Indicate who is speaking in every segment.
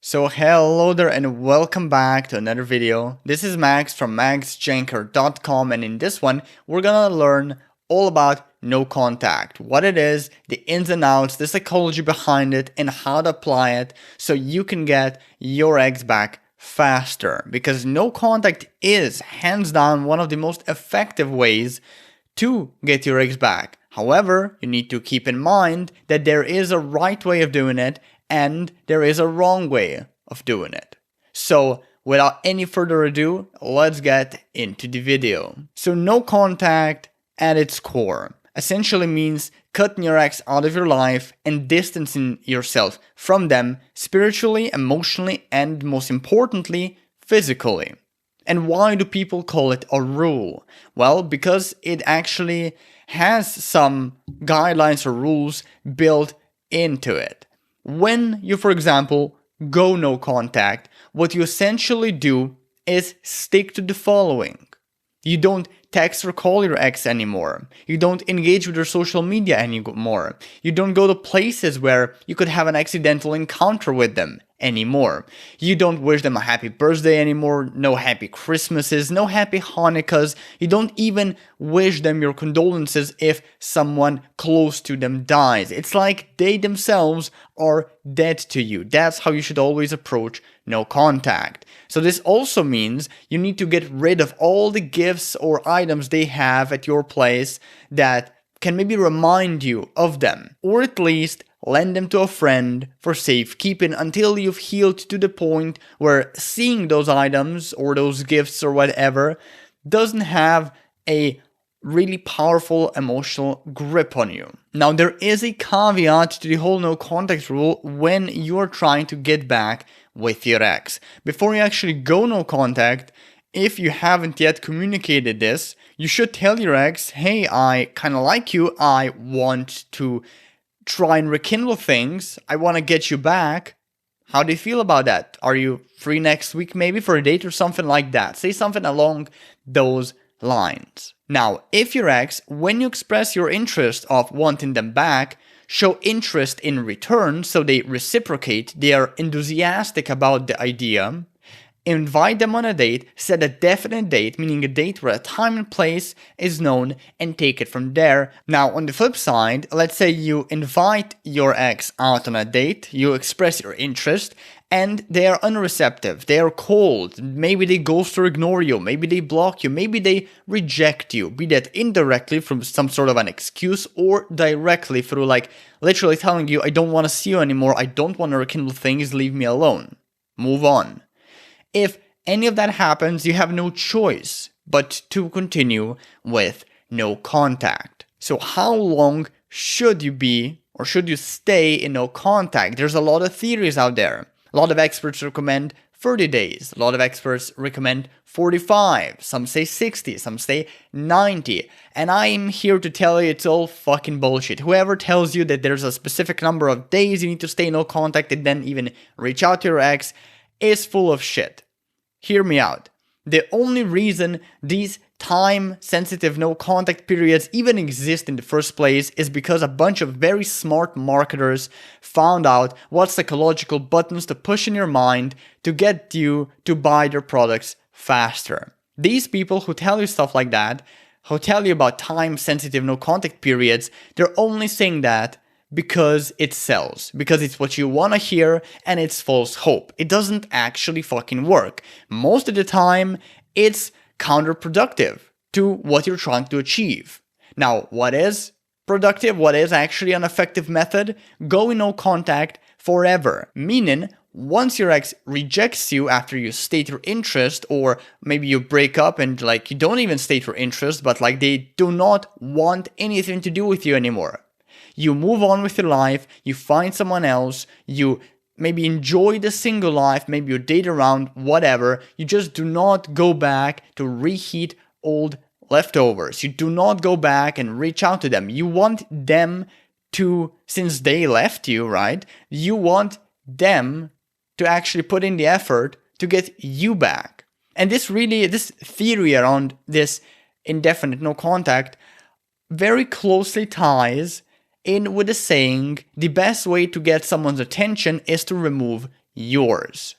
Speaker 1: So hello there and welcome back to another video. This is Max from maxjancar.com, and in this one we're gonna learn all about no contact, what it is, the ins and outs, the psychology behind it, and how to apply it so you can get your ex back faster. Because no contact is hands down one of the most effective ways to get your ex back. However, you need to keep in mind that there is a right way of doing it and there is a wrong way of doing it. So without any further ado, let's get into the video. So no contact at its core essentially means cutting your ex out of your life and distancing yourself from them spiritually, emotionally, and most importantly, physically. And why do people call it a rule? Well, because it actually has some guidelines or rules built into it. When you, for example, go no contact, what you essentially do is stick to the following. You don't text or call your ex anymore. You don't engage with your social media anymore. You don't go to places where you could have an accidental encounter with them anymore. You don't wish them a happy birthday anymore, no happy Christmases, no happy Hanukkahs. You don't even wish them your condolences if someone close to them dies. It's like they themselves are dead to you. That's how you should always approach no contact. So this also means you need to get rid of all the gifts or items they have at your place that can maybe remind you of them, or at least lend them to a friend for safekeeping until you've healed to the point where seeing those items or those gifts or whatever doesn't have a really powerful emotional grip on you. Now, there is a caveat to the whole no contact rule when you're trying to get back with your ex. Before you actually go no contact, if you haven't yet communicated this, you should tell your ex, hey, I kind of like you, I want to try and rekindle things, I want to get you back. How do you feel about that? Are you free next week maybe for a date or something like that? Say something along those lines. Now, if your ex, when you express your interest of wanting them back, show interest in return, so they reciprocate, they are enthusiastic about the idea, invite them on a date, set a definite date, meaning a date where a time and place is known, and take it from there. Now, on the flip side, let's say you invite your ex out on a date, you express your interest, and they are unreceptive, they are cold, maybe they ghost or ignore you, maybe they block you, maybe they reject you, be that indirectly from some sort of an excuse or directly through like literally telling you, I don't want to see you anymore, I don't want to rekindle things, leave me alone, move on. If any of that happens, you have no choice but to continue with no contact. So how long should you be or should you stay in no contact? There's a lot of theories out there. A lot of experts recommend 30 days. A lot of experts recommend 45. Some say 60. Some say 90. And I'm here to tell you it's all fucking bullshit. Whoever tells you that there's a specific number of days you need to stay in no contact and then even reach out to your ex is full of shit. Hear me out. The only reason these time-sensitive no-contact periods even exist in the first place is because a bunch of very smart marketers found out what psychological buttons to push in your mind to get you to buy their products faster. These people who tell you stuff like that, who tell you about time-sensitive no-contact periods, they're only saying that because it sells, because it's what you want to hear and it's false hope. It doesn't actually fucking work. Most of the time, it's counterproductive to what you're trying to achieve. Now, what is productive? What is actually an effective method? Go in no contact forever, meaning once your ex rejects you after you state your interest, or maybe you break up and like you don't even state your interest, but like they do not want anything to do with you anymore. You move on with your life, you find someone else, you maybe enjoy the single life, maybe you date around, whatever. You just do not go back to reheat old leftovers. You do not go back and reach out to them. You want them to, since they left you, right? You want them to actually put in the effort to get you back. And this theory around this indefinite no contact very closely ties in with the saying, the best way to get someone's attention is to remove yours.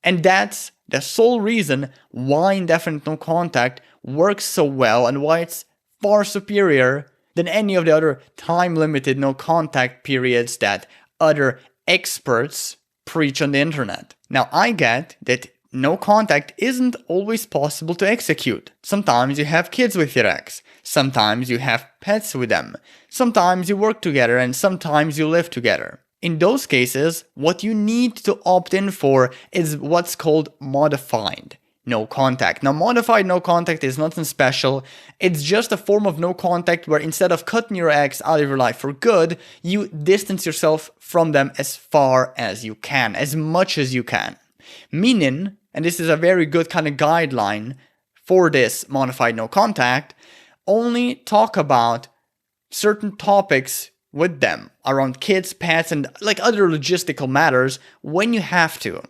Speaker 1: And that's the sole reason why indefinite no contact works so well and why it's far superior than any of the other time-limited no contact periods that other experts preach on the internet. Now, I get that no contact isn't always possible to execute. Sometimes you have kids with your ex. Sometimes you have pets with them. Sometimes you work together and sometimes you live together. In those cases, what you need to opt in for is what's called modified no contact. Now, modified no contact is nothing special. It's just a form of no contact where instead of cutting your ex out of your life for good, you distance yourself from them as far as you can, as much as you can. Meaning, and this is a very good kind of guideline for this modified no contact, only talk about certain topics with them around kids, pets, and like other logistical matters when you have to.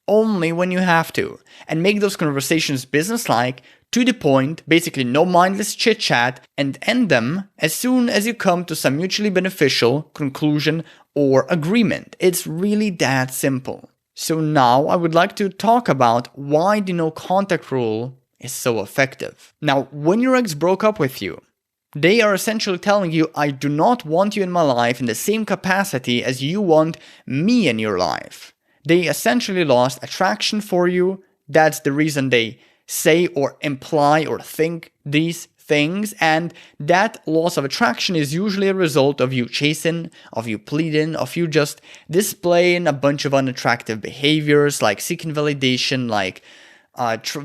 Speaker 1: Only when you have to. And make those conversations businesslike, to the point, basically no mindless chit chat, and end them as soon as you come to some mutually beneficial conclusion or agreement. It's really that simple. So now I would like to talk about why the no contact rule is so effective. Now, when your ex broke up with you, they are essentially telling you, I do not want you in my life in the same capacity as you want me in your life. They essentially lost attraction for you. That's the reason they say or imply or think these things. And that loss of attraction is usually a result of you chasing, of you pleading, of you just displaying a bunch of unattractive behaviors like seeking validation, like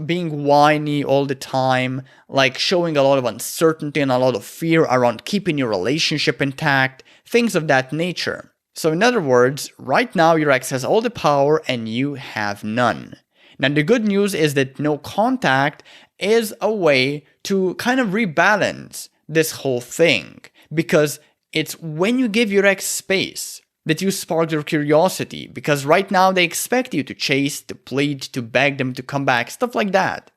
Speaker 1: being whiny all the time, like showing a lot of uncertainty and a lot of fear around keeping your relationship intact, things of that nature. So in other words, right now your ex has all the power and you have none. Now the good news is that no contact is a way to kind of rebalance this whole thing, because it's when you give your ex space that you spark their curiosity, because right now they expect you to chase, to plead, to beg them to come back, stuff like that.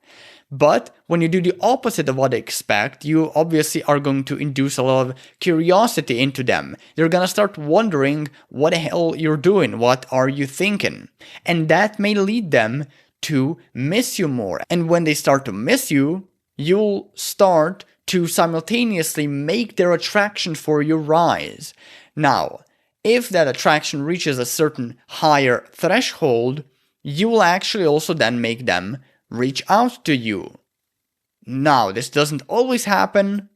Speaker 1: But when you do the opposite of what they expect, you obviously are going to induce a lot of curiosity into them. They're gonna start wondering what the hell you're doing, what are you thinking? And that may lead them to miss you more. And when they start to miss you, you'll start to simultaneously make their attraction for you rise. Now, if that attraction reaches a certain higher threshold, you will actually also then make them reach out to you. Now, this doesn't always happen,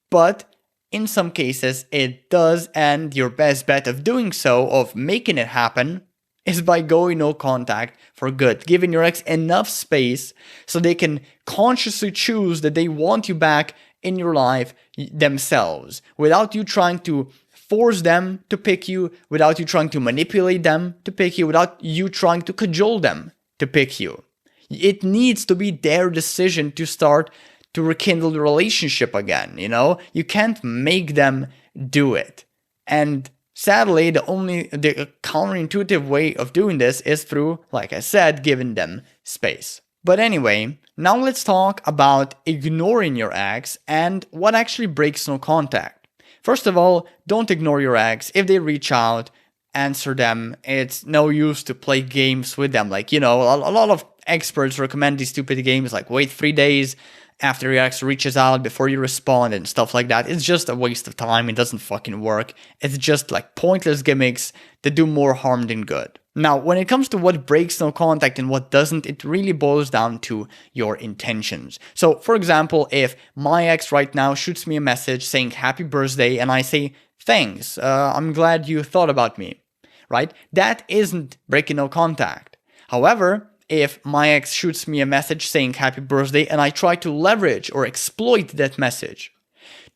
Speaker 1: but in some cases it does, and your best bet of doing so, of making it happen, is by going no contact for good, giving your ex enough space so they can consciously choose that they want you back in your life themselves, without you trying to force them to pick you, without you trying to manipulate them to pick you, without you trying to cajole them to pick you. It needs to be their decision to start to rekindle the relationship again, you know? You can't make them do it. And sadly, the counterintuitive way of doing this is through, like I said, giving them space. But anyway, now let's talk about ignoring your ex and what actually breaks no contact. First of all, don't ignore your ex. If they reach out, answer them. It's no use to play games with them. Like, you know, a lot of experts recommend these stupid games like wait 3 days after your ex reaches out before you respond and stuff like that. It's just a waste of time. It doesn't fucking work. It's just like pointless gimmicks that do more harm than good. Now, when it comes to what breaks no contact and what doesn't, it really boils down to your intentions. So, for example, if my ex right now shoots me a message saying happy birthday and I say, thanks, I'm glad you thought about me, right? That isn't breaking no contact. However, if my ex shoots me a message saying happy birthday and I try to leverage or exploit that message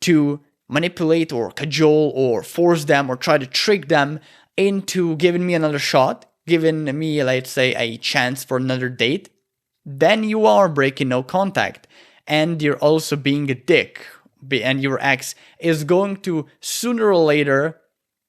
Speaker 1: to manipulate or cajole or force them or try to trick them into giving me another shot, giving me, let's say, a chance for another date, then you are breaking no contact. And you're also being a dick. And your ex is going to sooner or later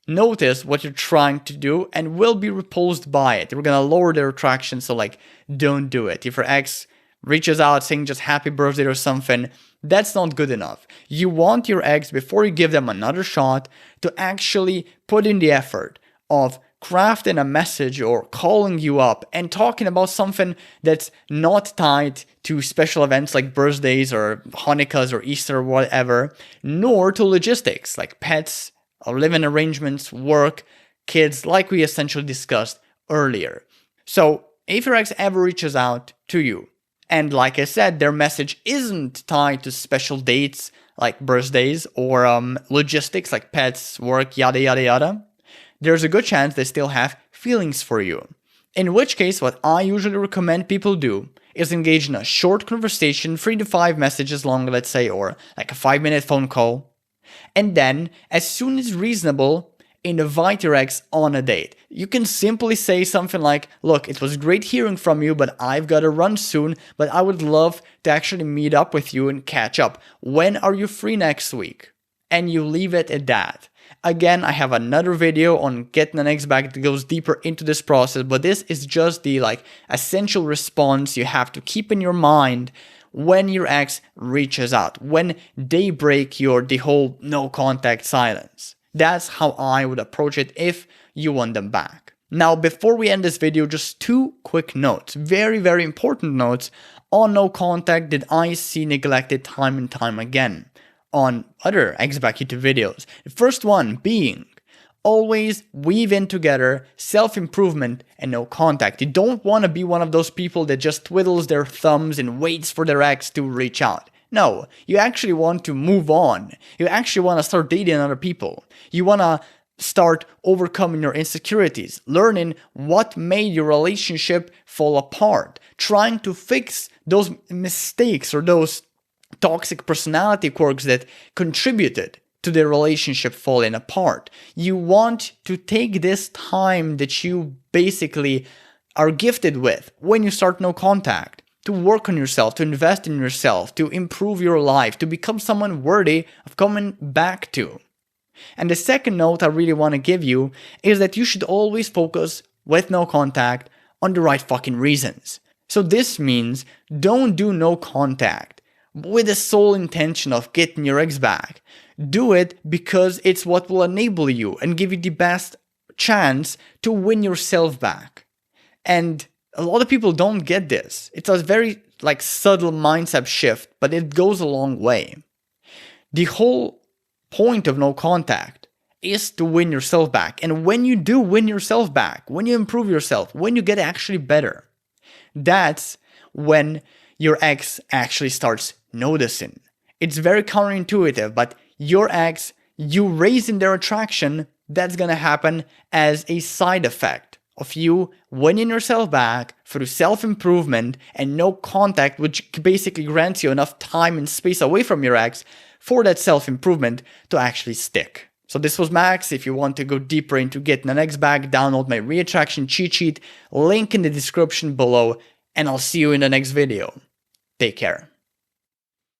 Speaker 1: notice what you're trying to do and will be repulsed by it. They're gonna lower their attraction, so like, don't do it. If your ex reaches out saying just happy birthday or something, that's not good enough. You want your ex, before you give them another shot, to actually put in the effort of crafting a message or calling you up and talking about something that's not tied to special events like birthdays or Hanukkahs or Easter or whatever, nor to logistics like pets, living arrangements, work, kids, like we essentially discussed earlier. So if your ex ever reaches out to you, and like I said, their message isn't tied to special dates like birthdays or logistics like pets, work, yada yada yada, there's a good chance they still have feelings for you. In which case, what I usually recommend people do is engage in a short conversation, 3 to 5 messages long, let's say, or like a 5-minute phone call. And then, as soon as reasonable, invite your ex on a date. You can simply say something like, look, it was great hearing from you, but I've got to run soon, but I would love to actually meet up with you and catch up. When are you free next week? And you leave it at that. Again, I have another video on getting an ex back that goes deeper into this process, but this is just the essential response you have to keep in your mind when your ex reaches out, when they break the whole no contact silence. That's how I would approach it if you want them back. Now, before we end this video, just 2 quick notes, very, very important notes on no contact that I see neglected time and time again on other ex-back YouTube videos. The first one being, always weave in together self-improvement and no contact. You don't want to be one of those people that just twiddles their thumbs and waits for their ex to reach out. No, you actually want to move on. You actually want to start dating other people. You want to start overcoming your insecurities, learning what made your relationship fall apart, trying to fix those mistakes or those toxic personality quirks that contributed to the relationship falling apart. You want to take this time that you basically are gifted with when you start no contact to work on yourself, to invest in yourself, to improve your life, to become someone worthy of coming back to. And the second note I really want to give you is that you should always focus with no contact on the right fucking reasons. So this means don't do no contact with the sole intention of getting your ex back. Do it because it's what will enable you and give you the best chance to win yourself back. And a lot of people don't get this. It's a very subtle mindset shift, but it goes a long way. The whole point of no contact is to win yourself back. And when you do win yourself back, when you improve yourself, when you get actually better, that's when your ex actually starts noticing. It's very counterintuitive, but your ex, you raising their attraction, that's gonna happen as a side effect of you winning yourself back through self-improvement and no contact, which basically grants you enough time and space away from your ex for that self-improvement to actually stick. So this was Max. If you want to go deeper into getting an ex back, download my reattraction cheat sheet, link in the description below, and I'll see you in the next video. Take care.